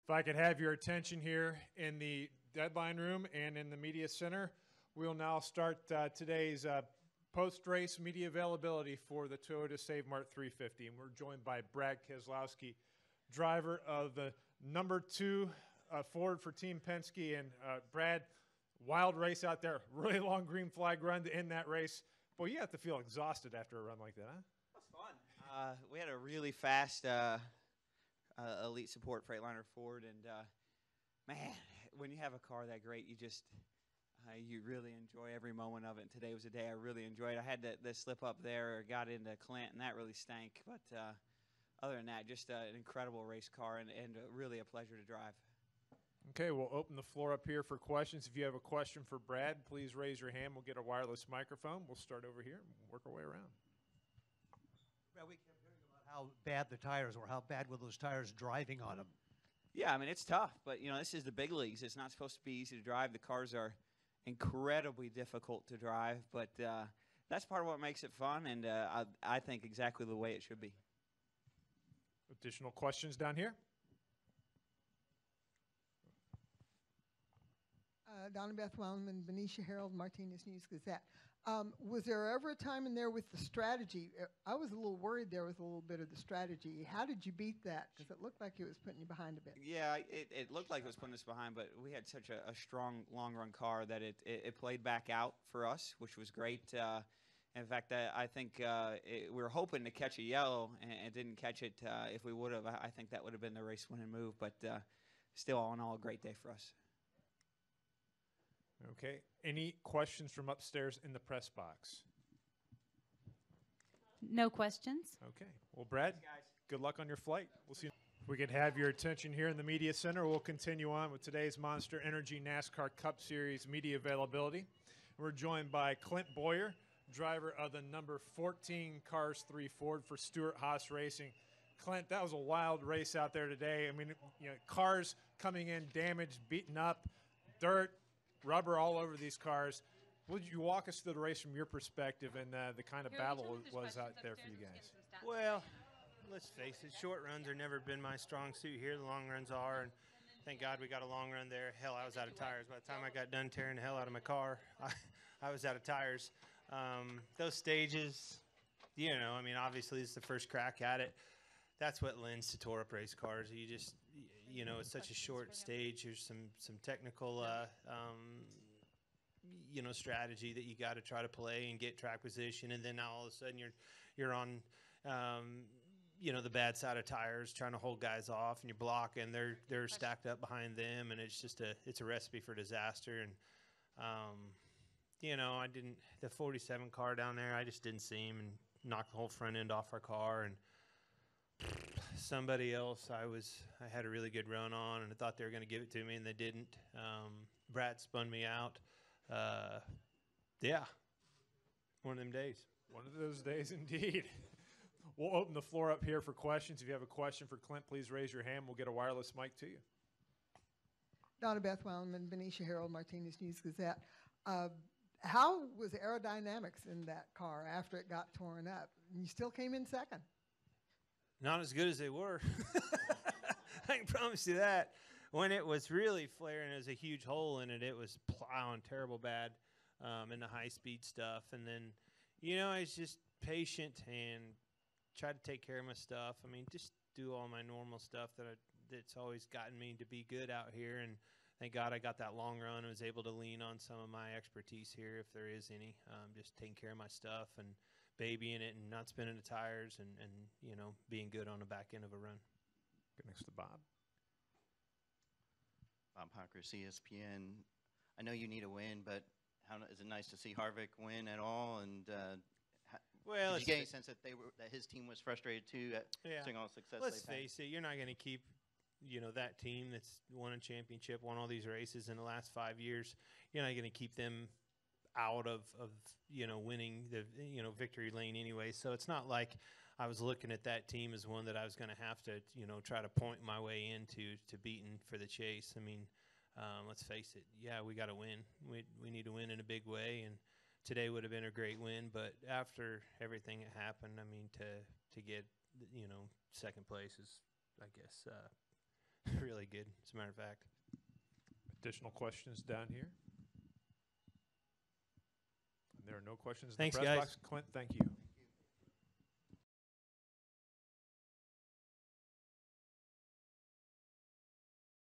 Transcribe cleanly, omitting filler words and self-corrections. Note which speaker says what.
Speaker 1: If I could have your attention here in the deadline room and in the media center, we'll now start today's post-race media availability for the Toyota Save Mart 350. And we're joined by Brad Keselowski, driver of the number 2 Ford for Team Penske. And Brad, wild race out there, really long green flag run to end that race. Boy, you have to feel exhausted after a run like that, huh?
Speaker 2: It was fun. We had a really fast elite support Freightliner Ford, and man, when you have a car that great, you really enjoy every moment of it. And today was a day I really enjoyed. I had the slip up there, got into Clint, and that really stank. But other than that, just an incredible race car and really a pleasure to drive.
Speaker 1: Okay, we'll open the floor up here for questions. If you have a question for Brad, please raise your hand. We'll get a wireless microphone. We'll start over here and work our way around.
Speaker 3: Brad, we kept hearing about how bad the tires were. How bad were those tires driving on them?
Speaker 2: Yeah, I mean, it's tough. But, you know, this is the big leagues. It's not supposed to be easy to drive. The cars are incredibly difficult to drive. But that's part of what makes it fun, and I think exactly the way it should be.
Speaker 1: Additional questions down here?
Speaker 4: Donna Beth Wellman, Benicia Herald, Martinez News Gazette. Was there ever a time in there with the strategy? I was a little worried there with a little bit of the strategy. How did you beat that? Because it looked like it was putting you behind a bit.
Speaker 2: Yeah, it looked like it was putting us behind, but we had such a strong long-run car that it played back out for us, which was great. In fact, I think we were hoping to catch a yellow and didn't catch it. If we would have, I think that would have been the race-winning move. But still, all in all, a great day for us.
Speaker 1: Okay. Any questions from upstairs in the press box?
Speaker 5: No questions.
Speaker 1: Okay. Well, Brad, good luck on your flight. We'll see. We could have your attention here in the media center. We'll continue on with today's Monster Energy NASCAR Cup Series media availability. We're joined by Clint Bowyer, driver of the number 14 Cars 3 Ford for Stewart-Haas Racing. Clint, that was a wild race out there today. I mean, you know, cars coming in damaged, beaten up, dirt, rubber all over these cars. Would you walk us through the race from your perspective and the kind of battle it was out there for you guys?
Speaker 6: Well, let's face it, short runs have never been my strong suit here. The long runs are, and thank God we got a long run there. Hell, I was out of tires. By the time I got done tearing the hell out of my car, I was out of tires. Those stages, you know, I mean, obviously it's the first crack at it. That's what lends to tore-up race cars. You just, you know, it's such a short stage. There's some technical, you know, strategy that you got to try to play and get track position, and then now all of a sudden you're on, you know, the bad side of tires, trying to hold guys off, and you're blocking. They're stacked up behind them, and it's just it's a recipe for disaster. And you know, the 47 car down there, I just didn't see him and knocked the whole front end off our car. And somebody else I had a really good run on, and I thought they were going to give it to me, and they didn't. Brad spun me out. Yeah, one of them days.
Speaker 1: One of those days indeed. We'll open the floor up here for questions. If you have a question for Clint, please raise your hand. We'll get a wireless mic to you.
Speaker 4: Donna Beth Wellman, Benicia Herald, Martinez News Gazette. How was aerodynamics in that car after it got torn up? And you still came in second.
Speaker 6: Not as good as they were. I can promise you that. When it was really flaring, there was a huge hole in it. It was plowing terrible bad in the high-speed stuff. And then, you know, I was just patient and tried to take care of my stuff. I mean, just do all my normal stuff that's always gotten me to be good out here. And thank God I got that long run and was able to lean on some of my expertise here, if there is any, just taking care of my stuff and babying it and not spinning the tires and you know, being good on the back end of a run.
Speaker 1: Go next to Bob.
Speaker 7: Bob Hockers, ESPN. I know you need a win, but is it nice to see Harvick win at all? And
Speaker 6: well,
Speaker 7: did you get any sense that his team was frustrated too seeing all the success
Speaker 6: Let's
Speaker 7: they've had?
Speaker 6: face it, you're not going to keep, you know, that team that's won a championship, won all these races in the last 5 years. You're not going to keep them out of you know, winning the, you know, victory lane anyway. So it's not like I was looking at that team as one that I was going to have to, you know, try to point my way into beating for the chase. I mean, let's face it. Yeah, we got to win. We need to win in a big way, and today would have been a great win. But after everything that happened, I mean, to get, you know, second place is, I guess, really good, as a matter of fact.
Speaker 1: Additional questions down here? There are no questions in
Speaker 6: Thanks,
Speaker 1: the press
Speaker 6: guys.
Speaker 1: box. Clint, thank you.